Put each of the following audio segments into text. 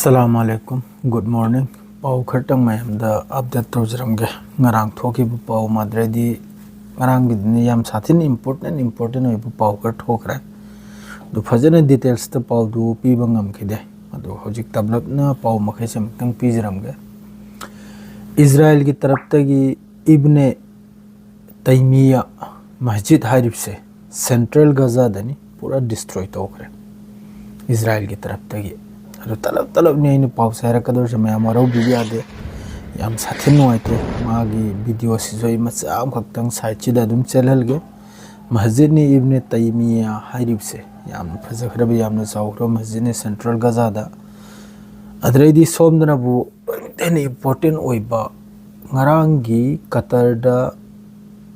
Assalamualaikum, good morning. Pau khartang mayam da update tawjaramge ngarang thoki bu pau madre di ngarang bidni yam sathin important oi bu pau kar thokra du fajana details ta pau du pi bangam khide adu hojik tablap na pau makhai sam tang pijaramge Israel ki taraf ta gi Ibn Taymiyyah masjid harib se central Gaza dani pura destroy tawkre Israel ki taraf ta gi तलब ने इन पाव सारा कदर से मैं हमारा video आदे याम साथे नुआते मागी वीडियो से जो मचा आम खक्तंग साइड दुम चलल गे मस्जिद ने इब्न तैमिया हारिब से याम फजखरब याम न साउरो मस्जिद ने सेंट्रल गजा दा अदरेदी सोमदना बु तेन इंपोर्टेंट ओइबा ngaraंगी कतर दा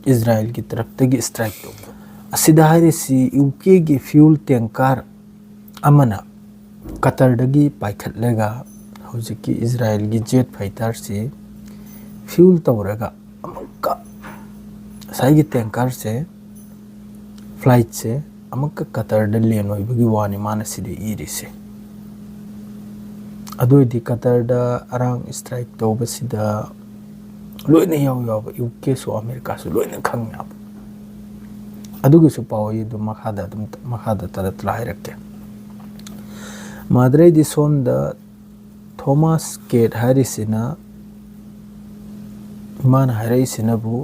इजराइल की तरफ तगी स्ट्राइक तो असिदा हारिसी यूके की फ्यूल टैंकर अमना कतर दगी पाइखटलेगा हौजिकी इजराइल की जेट फाइटर से फ्यूल तौरगा अमक्का साइगी टैंकर से फ्लाइट से अमक्का कतर द लेन होइबगी वानी मानसिदि इरिसे अदोइदि कतर द अरांग स्ट्राइक तौबसिदा लोइना याव यूके सो अमेरिका सो लोइना खंगना अदुगी सो पावई दु मखादा तरत लाइरके माद्रे दी सोम द थॉमस केट हारिसिना मान हारिसिना बु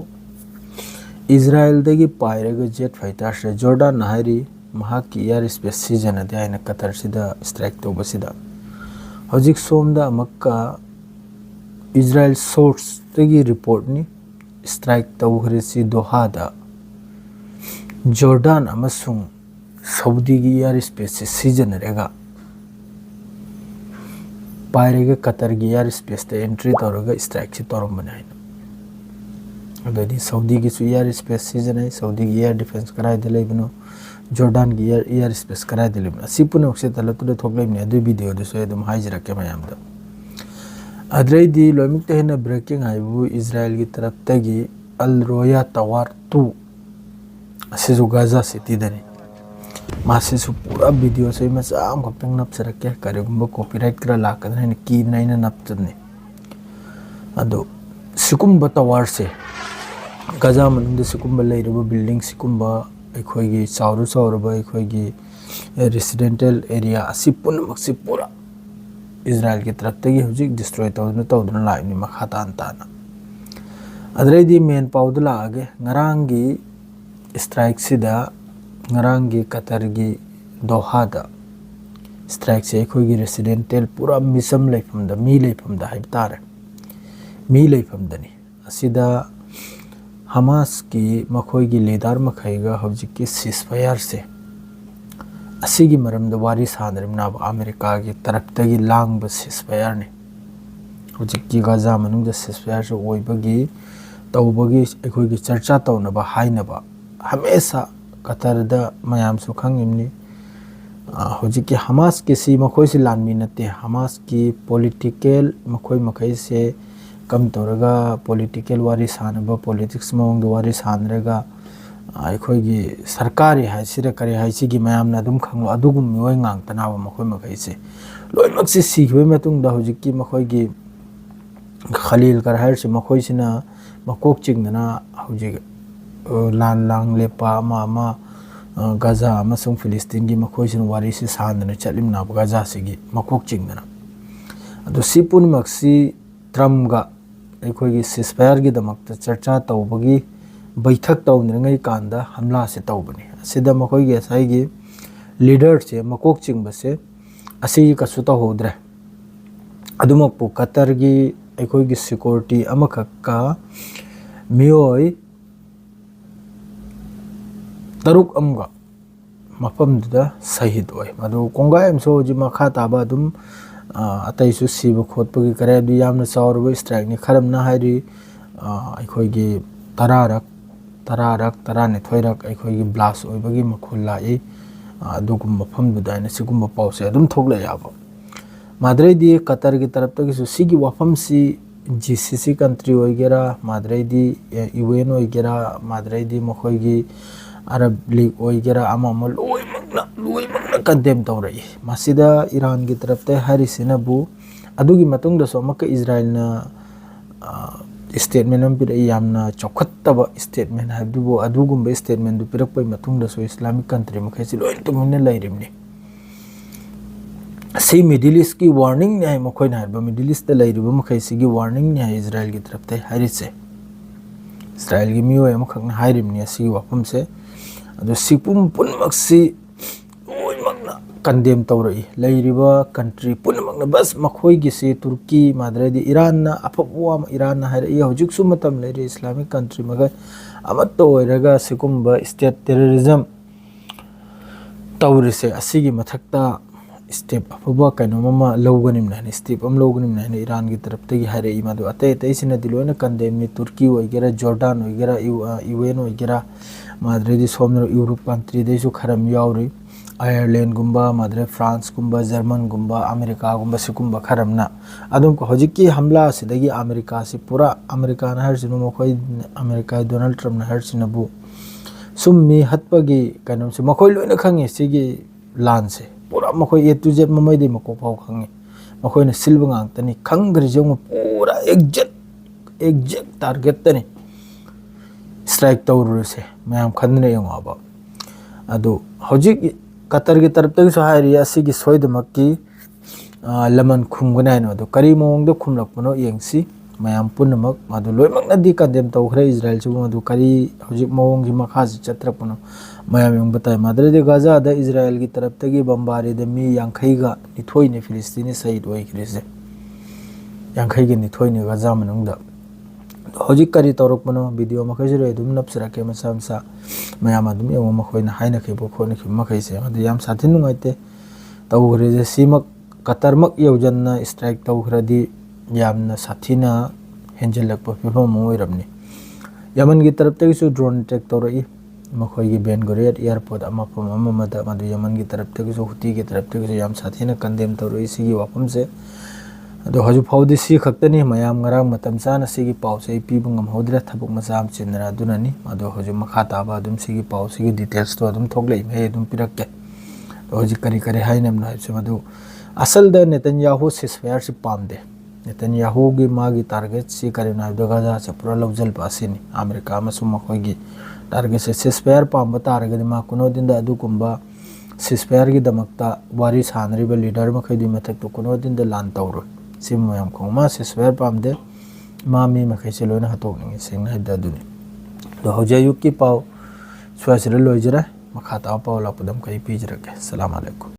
इजराइल दगी पायरग जेट फाइटर से जॉर्डन हारी महाकी एयर स्पेस सीजन दे आइना कतर सिदा स्ट्राइक तो बसिदा हजिक सोम द मक्का इजराइल सोर्स दगी रिपोर्ट नि स्ट्राइक तो हरिसि दोहा दा जॉर्डन अमसुंग सऊदी की एयर स्पेस सीजन रेगा पायरेगा कतर की एयर स्पेस ते एंट्री तौरगा स्ट्राइक से तौरम बनाए अदि सऊदी की एयर स्पेस सीजन है सऊदी की एयर डिफेंस कराय दिले बनो जॉर्डन की एयर स्पेस कराय दिले बनो सिपुने ओक्से तलतुले थोकले ने दु वीडियो दु सो एदम हाइजरा के मयाम द अद्रेदी लोमिक ते हेना ब्रेकिंग हाइबु इजराइल की तरफ तगी अल रोया टावर 2 असिजु गाजा सिटी दने मासे सु पूरा वीडियो से मैं साम खप्तंग नप सरके करेगुंबा कॉपीराइट करा लाकन है की नैना नपचने अदो सिकुंबा टावर से गजा मनुंद सिकुंबा लेरबा बिल्डिंग सिकुंबा अखोगी चाउरबा अखोगी रेसिडेंशियल एरिया असि पुनमक से पूरा इजराइल की तरफ तगी हुजिक डिस्ट्रॉय तौदन लाइनि मखा ताना अदरेदी मेन पाउद लागे ngaraंगी स्ट्राइक सिदा ngaraंगी कतर की दोहा दा स्ट्राइक से अखोगी रेसिडेंशियल पूरा मिसम लेफम दा मी लेफम दा हाइबतारे मी लेफम दनी असिदा हमास की मखोगी लीडर मखैगा हौजिकी सीजफायर से असिगी मरम द वारी सानरमना अमेरिका की तरफ तगी लांग सीजफायर ने हौजिकी गाजा मनुंग द सीजफायर से ओइबगी तौबगी अखोगी चर्चा तौनबा हाइनबा हमेशा कतर द मयाम सु खंगिमनी हौजिकी हमास के सी मखोई से लानमी नते हमास की पॉलिटिकल मखोई मखै से कम तौरगा पॉलिटिकल वारी सानबा पॉलिटिक्स मौंग वारी सानरेगा अखोगी सरकारी हाइसिरे करे हाइसिगी मयाम ना दुम खंगो अदुगुम मियोय ngang तनाव मखोई मखै से लोइमक से सिखबे मतुंग द हौजिकी मखोगी खलील कर हर से मखोई सिना मकोक चिंगना हौजिक लान लांग लेपा मा गाजा अमसुंग फिलिस्तीन की मखोई सिन वारी से सानदना चलिम ना गाजा सिगी मकोक चिंगना अदो सिपुन मक्सी ट्रम्प गा अखोगी सीजफायर की दमक चर्चा तौबगी बैठक तौनरंगै कांदा हमला से तौबनी असिदा मखोई के साइगी लीडर से मकोक चिंग बसे असि कसु तौद्रे अदुमकपु कतर की अखोगी सिक्योरिटी अमखक्का मियोय तरुक अमगा मफम दुदा शहीद ओय मदु कोंगाय एमसो जि मखा ताबा दुम अतैसु सिब खोतपगी करे दु यामना चावरबो स्ट्राइक नि खरमना हाइरि अखोगी तरारक तराने थोइरक अखोगी ब्लास्ट ओइबगी मखुल लाई दुगुम मफम दुदाइना सिगुम पाउसे अदुम थोगले याबो माद्रे दी कतर की तरफ तक सिगी वफम सी जीसीसी कंट्री ओइगेरा माद्रे दी यूएन ओइगेरा माद्रे दी मखोगी अरब लीग ओइगेरा अमा लोइमक लोइमक्ना कंडेम तौरई मसिदा ईरान की तरफ ते हरिसिनबु अदुगी मतुंग दसो मक इजराइल ना स्टेटमेंट हम पिरे यामना चौखत्तब स्टेटमेंट हाबदुबो अदुगुंबे स्टेटमेंट दु पिरकपै मतुंग दसो इस्लामिक कंट्री मखैसि लोइन तुमिने लैरिमनि सी मिडिल ईस्ट की वार्निंग ने मखोइना हाबा मिडिल ईस्ट ते लैरिबो मखैसि की वार्निंग ने इजराइल की तरफ ते हरिसे इजराइल की मियो मखकना हारिमनि असि वाफम से अदो सिपुम पुनमक्सी लोइमक्ना कंडेम तौरई लैरिबा कंट्री पुनमक्ना बस मखोई गिसे तुर्की माद्रेदि ईरान ना अफवा ईरान ना हारे हौजिक सुमतम लैरे इस्लामिक कंट्री मगै अमत ओइरगा सिकुंबा स्टेट टेररिज्म तौरिसे असिगी मथक्ता स्टेप अफबा कइनोमा लौगनिमना स्टेप अम लौगनिमना ईरान की तरफ तगी हारे इमादो अते अतेसिना दिलोना कंडेम नि तुर्की ओइगेरा जॉर्डन ओइगेरा यूएन ओइगेरा माद्रेदि सोमनो यूरोप कंट्री देसु खरम यावरि आयरलैंड गुंबा माद्रे फ्रांस गुंबा जर्मन गुंबा अमेरिका गुंबा सिकुंबा खरमना अदुम को हजिकी हमला सिदगी अमेरिका से पूरा अमेरिका ना हरसिनो मखोय अमेरिका डोनाल्ड ट्रम्प ना हरसिनबु सुम्मी हतपगी कइनोम से मखोय लोइना खंगे सिगी लान से पूरा मखोय ए टू जेड ममैदि मको फाव खंगे मखोयना सिल्ब गांगतनी खंगरि जों पूरा एग्जैक्ट टारगेट तनी स्ट्राइक तौरुसे मैम खन्ने यंगाबा अदो हजिक कतर की तरफ तक हारी असिगी सोइदमक्की लमन खुमगनायनो अदो करी मोंग दो खुमलकपनो यंगसी मैम पुनमक मदो लोइमक्नादि कंडेम तौखरे इजराइल चु मदो करी हजिक मोंग की मखाज चत्रपनो मैम यंग बताय माद्रेदि गाजा दा इजराइल की तरफ तगी बमबारी द मी यांखैगा निथोइने फिलिस्तीनी शहीद ओइखरिसे यांखैगे निथोइने गाजा मनंगदा हजिक करी तौरकपनो वीडियो मखैजरे दुम नपसरके मसा मसा मैम अदुम यंग मखोइना हाइना खेबो खोने खि मखैसे अदु याम साथिन नुंगाइते तौखरे जे सिमक कतरमक यौजन्ना स्ट्राइक तौखरदि यामना साथिना हेंजलक फिफम ओइरमनी यमन की तरफ तगिसु ड्रोन अटैक तौरई मखोइगी बेन गोरियत एयरपोर्ट अमफम अममदा मदु यमन की तरफ तगिसु हुती की तरफ तगिसु याम साथिना कंडेम तौरई सिगी वाफम से अदो हजु फाउदी सी खक्तनी मयाम ngaraang matam sana sigi paw sei pibu ngam hodra thabuk masam chinra dunani mado haju makha taba dum sigi paw sigi details to dum thoklei me dum pirakke to haju kari kari hainam na se madu asal da Netanyahu ceasefire si pamde Netanyahu gi magi target si karina do gaza se pura lawjal pasini America masum makhogi target se ceasefire pamba target ma kuno din da adu kumba ceasefire gi damakta wari sanri ba leader ma khadi mathak to kuno din da lan tawro SIM खोमा से swear पामदे मामी मखैसे लोना हतोकनी सेंग हैदा दुनि तो हौजायुक की पाव स्वेसर लोइजरा मखाता पाव लापदम कई पीजरके अस्सलाम वालेकुम।